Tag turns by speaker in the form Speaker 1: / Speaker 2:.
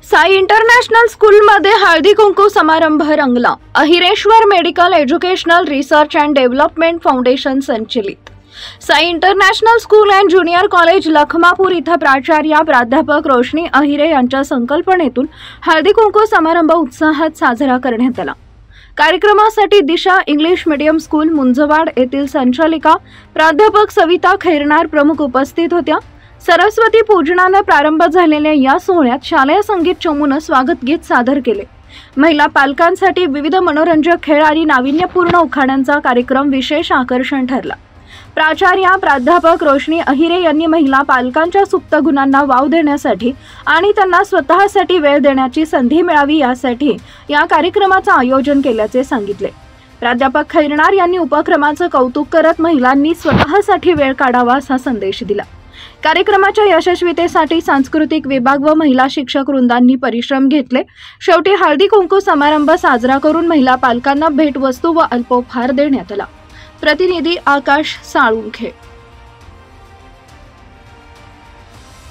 Speaker 1: Sai international स्कूलमध्ये हळदी कुंकू समारंभ रंगला। Ahireshwar medical educational research and development foundation संचलित Sai international school and junior college Lakhmapur इथं प्राचार्य प्राध्यापक रोशनी अहिरे यांच्या संकल्पनेतून हळदी कुंकू समारंभ उत्साहात साजरा करण्यात आला। कार्यक्रमासाठी दिशा इंग्लिश मीडियम स्कूल मुंजवाड येथील संचालिका प्राध्यापक सविता खैरनार प्रमुख उपस्थित होत्या। सरस्वती पूजनाने प्रारंभ झालेल्या या सोहळ्यात शालेय संगीत चमूने स्वागत गीत सादर केले। महिला पालकांसाठी विविध मनोरंजक खेळ आणि नाविन्यपूर्ण उखाण्यांचा कार्यक्रम विशेष आकर्षण ठरला। प्राचार्य प्राध्यापक रोशनी अहिरे यांनी महिला पालकांच्या सुप्त गुणांना वाव देण्यासाठी आणि त्यांना स्वतःसाठी वेळ देण्याची संधी मिळावी यासाठी या कार्यक्रमाचे आयोजन केल्याचे सांगितले। प्राध्यापक खैरनार यांनी उपक्रमाचे कौतुक करत महिलांनी स्वतःसाठी वेळ काढावा असा संदेश दिला। कार्यक्रमाच्या यशस्वीतेसाठी सांस्कृतिक विभाग व महिला शिक्षक वृंदांनी परिश्रम घेतले। शेवटी हळदी कुंकू समारंभ साजरा करून महिला पालकांना भेटवस्तू व अल्पोपहार देण्यात आला। प्रतिनिधी आकाश साळुंखे।